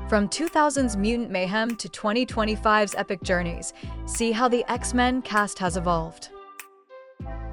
From 2000's mutant mayhem to 2025's epic journeys, see how the X-Men cast has evolved.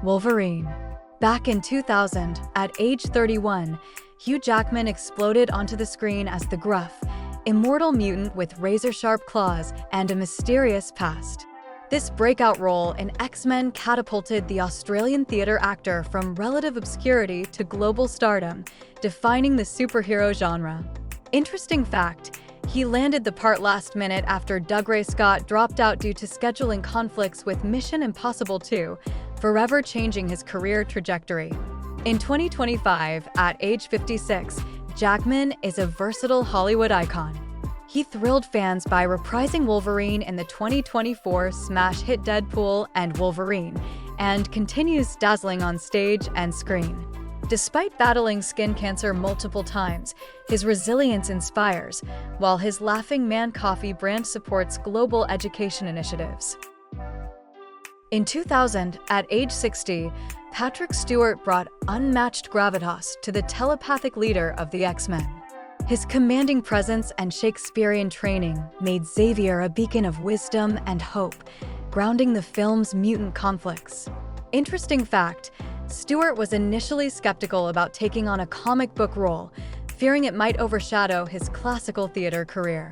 Wolverine. Back in 2000, at age 31, Hugh Jackman exploded onto the screen as the gruff, immortal mutant with razor-sharp claws and a mysterious past. This breakout role in X-Men catapulted the Australian theatre actor from relative obscurity to global stardom, defining the superhero genre. Interesting fact, he landed the part last minute after Dougray Scott dropped out due to scheduling conflicts with Mission Impossible 2, forever changing his career trajectory. In 2025, at age 56, Jackman is a versatile Hollywood icon. He thrilled fans by reprising Wolverine in the 2024 smash hit Deadpool and Wolverine, and continues dazzling on stage and screen. Despite battling skin cancer multiple times, his resilience inspires, while his Laughing Man coffee brand supports global education initiatives. In 2000, at age 60, Patrick Stewart brought unmatched gravitas to the telepathic leader of the X-Men. His commanding presence and Shakespearean training made Xavier a beacon of wisdom and hope, grounding the film's mutant conflicts. Interesting fact, Stewart was initially skeptical about taking on a comic book role, fearing it might overshadow his classical theater career.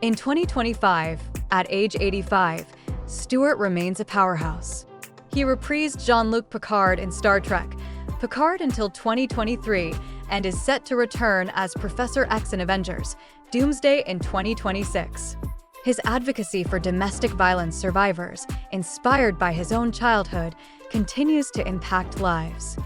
In 2025, at age 85, Stewart remains a powerhouse. He reprised Jean-Luc Picard in Star Trek, Picard until 2023, and is set to return as Professor X in Avengers: Doomsday in 2026. His advocacy for domestic violence survivors, inspired by his own childhood, continues to impact lives.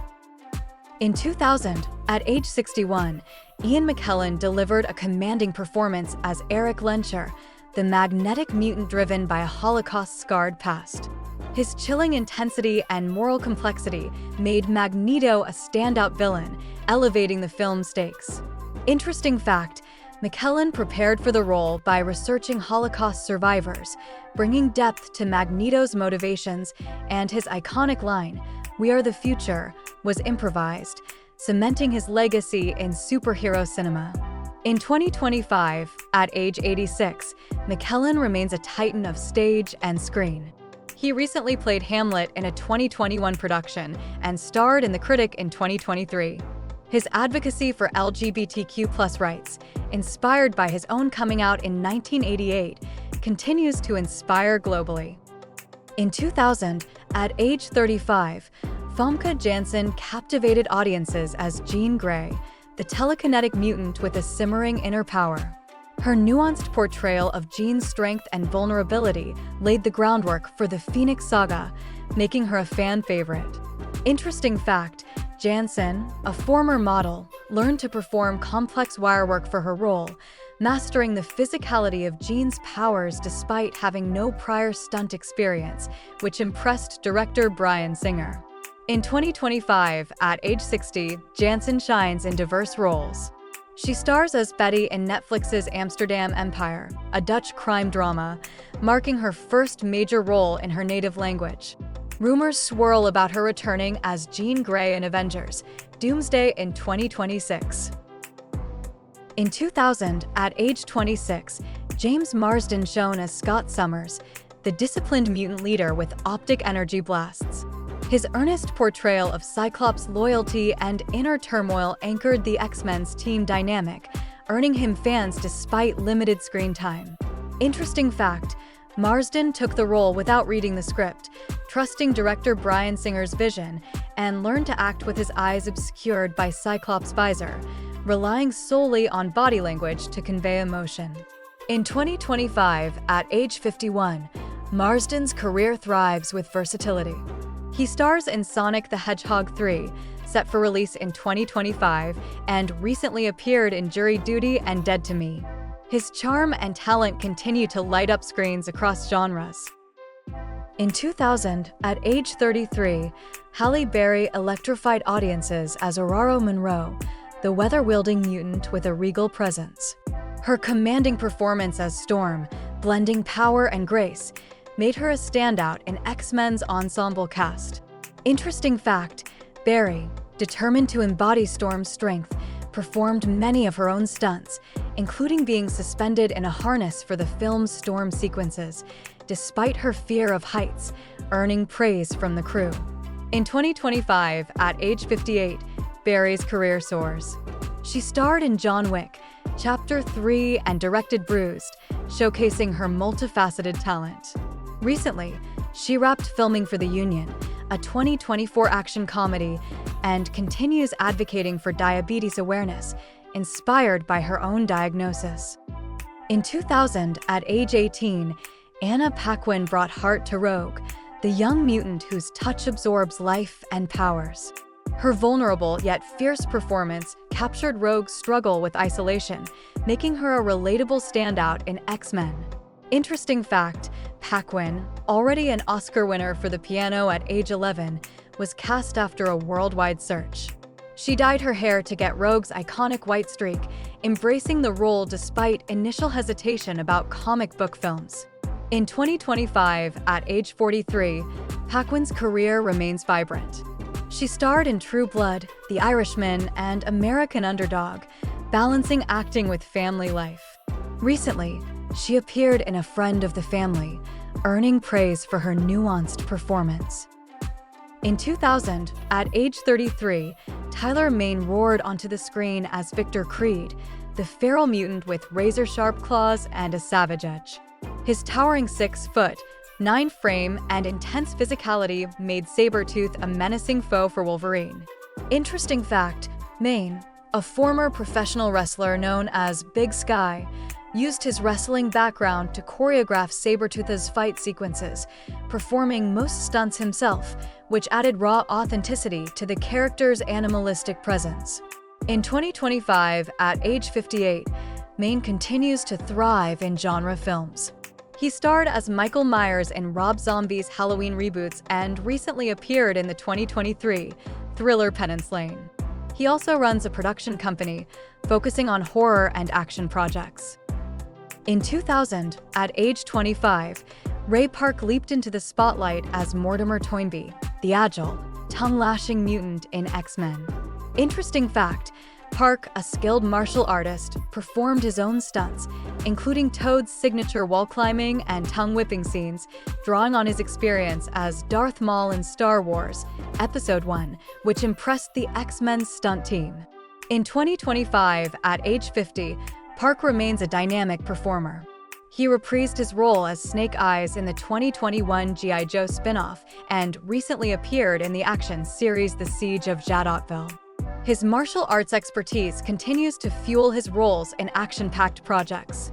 In 2000, at age 61, Ian McKellen delivered a commanding performance as Eric Lencher, the magnetic mutant driven by a Holocaust-scarred past. His chilling intensity and moral complexity made Magneto a standout villain, elevating the film's stakes. Interesting fact, McKellen prepared for the role by researching Holocaust survivors, bringing depth to Magneto's motivations, and his iconic line, "We are the future," was improvised, cementing his legacy in superhero cinema. In 2025, at age 86, McKellen remains a titan of stage and screen. He recently played Hamlet in a 2021 production and starred in The Critic in 2023. His advocacy for LGBTQ+ rights, inspired by his own coming out in 1988, continues to inspire globally. In 2000, at age 35, Famke Janssen captivated audiences as Jean Grey, the telekinetic mutant with a simmering inner power. Her nuanced portrayal of Jean's strength and vulnerability laid the groundwork for the Phoenix Saga, making her a fan favorite. Interesting fact, Janssen, a former model, learned to perform complex wirework for her role, mastering the physicality of Jean's powers despite having no prior stunt experience, which impressed director Bryan Singer. In 2025, at age 60, Janssen shines in diverse roles. She stars as Betty in Netflix's Amsterdam Empire, a Dutch crime drama, marking her first major role in her native language. Rumors swirl about her returning as Jean Grey in Avengers: Doomsday in 2026. In 2000, at age 26, James Marsden shone as Scott Summers, the disciplined mutant leader with optic energy blasts. His earnest portrayal of Cyclops' loyalty and inner turmoil anchored the X-Men's team dynamic, earning him fans despite limited screen time. Interesting fact, Marsden took the role without reading the script, trusting director Bryan Singer's vision, and learned to act with his eyes obscured by Cyclops' visor, relying solely on body language to convey emotion. In 2025, at age 51, Marsden's career thrives with versatility. He stars in Sonic the Hedgehog 3, set for release in 2025, and recently appeared in Jury Duty and Dead to Me. His charm and talent continue to light up screens across genres. In 2000, at age 33, Halle Berry electrified audiences as Ororo Munroe, the weather-wielding mutant with a regal presence. Her commanding performance as Storm, blending power and grace, made her a standout in X-Men's ensemble cast. Interesting fact, Barry, determined to embody Storm's strength, performed many of her own stunts, including being suspended in a harness for the film's storm sequences, despite her fear of heights, earning praise from the crew. In 2025, at age 58, Barry's career soars. She starred in John Wick, Chapter 3, and directed Bruised, showcasing her multifaceted talent. Recently, she wrapped filming for The Union, a 2024 action comedy, and continues advocating for diabetes awareness, inspired by her own diagnosis. In 2000, at age 18, Anna Paquin brought heart to Rogue, the young mutant whose touch absorbs life and powers. Her vulnerable yet fierce performance captured Rogue's struggle with isolation, making her a relatable standout in X-Men. Interesting fact, Paquin, already an Oscar winner for The Piano at age 11, was cast after a worldwide search. She dyed her hair to get Rogue's iconic white streak, embracing the role despite initial hesitation about comic book films. In 2025, at age 43, Paquin's career remains vibrant. She starred in True Blood, The Irishman, and American Underdog, balancing acting with family life. Recently, she appeared in A Friend of the Family, earning praise for her nuanced performance. In 2000, at age 33, Tyler Mane roared onto the screen as Victor Creed, the feral mutant with razor-sharp claws and a savage edge. His towering 6'9" frame and intense physicality made Sabretooth a menacing foe for Wolverine. Interesting fact, Mane, a former professional wrestler known as Big Sky, used his wrestling background to choreograph Sabretooth's fight sequences, performing most stunts himself, which added raw authenticity to the character's animalistic presence. In 2025, at age 58, Mane continues to thrive in genre films. He starred as Michael Myers in Rob Zombie's Halloween reboots and recently appeared in the 2023 thriller Penance Lane. He also runs a production company focusing on horror and action projects. In 2000, at age 25, Ray Park leaped into the spotlight as Mortimer Toynbee, the agile, tongue-lashing mutant in X-Men. Interesting fact, Park, a skilled martial artist, performed his own stunts, including Toad's signature wall climbing and tongue-whipping scenes, drawing on his experience as Darth Maul in Star Wars, Episode 1, which impressed the X-Men stunt team. In 2025, at age 50, Park remains a dynamic performer. He reprised his role as Snake Eyes in the 2021 G.I. Joe spin-off and recently appeared in the action series The Siege of Jadotville. His martial arts expertise continues to fuel his roles in action-packed projects.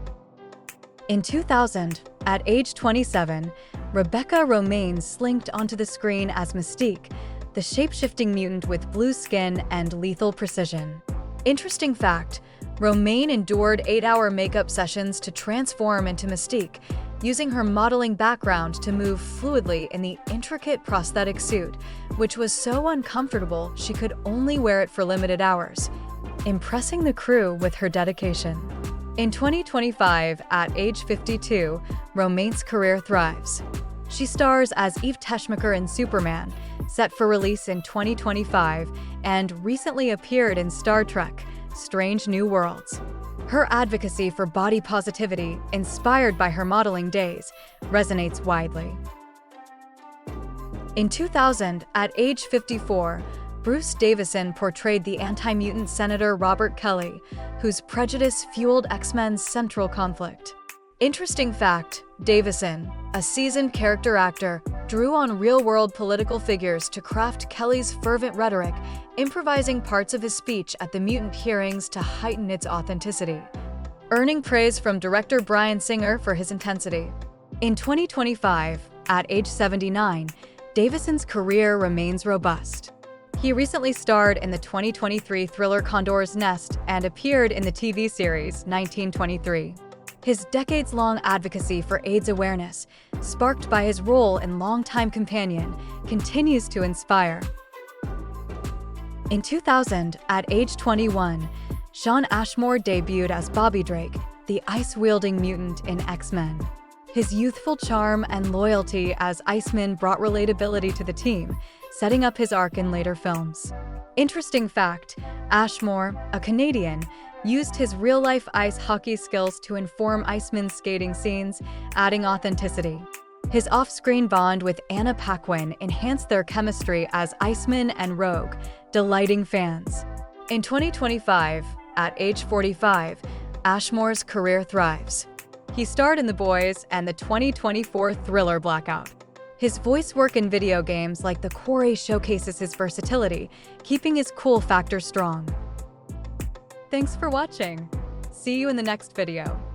In 2000, at age 27, Rebecca Romijn slinked onto the screen as Mystique, the shape-shifting mutant with blue skin and lethal precision. Interesting fact, Romijn endured 8-hour makeup sessions to transform into Mystique, using her modeling background to move fluidly in the intricate prosthetic suit, which was so uncomfortable she could only wear it for limited hours, impressing the crew with her dedication. In 2025, at age 52, Romijn's career thrives. She stars as Eve Teschmacher in Superman, set for release in 2025, and recently appeared in Star Trek: Strange New Worlds. Her advocacy for body positivity, inspired by her modeling days, resonates widely. In 2000, at age 54, Bruce Davison portrayed the anti-mutant Senator Robert Kelly, whose prejudice fueled X-Men's central conflict. Interesting fact, Davison, a seasoned character actor, drew on real-world political figures to craft Kelly's fervent rhetoric, improvising parts of his speech at the mutant hearings to heighten its authenticity, earning praise from director Bryan Singer for his intensity. In 2025, at age 79, Davison's career remains robust. He recently starred in the 2023 thriller Condor's Nest and appeared in the TV series 1923. His decades-long advocacy for AIDS awareness, sparked by his role in Longtime Companion, continues to inspire. In 2000, at age 21, Shawn Ashmore debuted as Bobby Drake, the ice-wielding mutant in X-Men. His youthful charm and loyalty as Iceman brought relatability to the team, setting up his arc in later films. Interesting fact, Ashmore, a Canadian, used his real-life ice hockey skills to inform Iceman's skating scenes, adding authenticity. His off-screen bond with Anna Paquin enhanced their chemistry as Iceman and Rogue, delighting fans. In 2025, at age 45, Ashmore's career thrives. He starred in The Boys and the 2024 thriller Blackout. His voice work in video games like The Quarry showcases his versatility, keeping his cool factor strong. Thanks for watching. See you in the next video.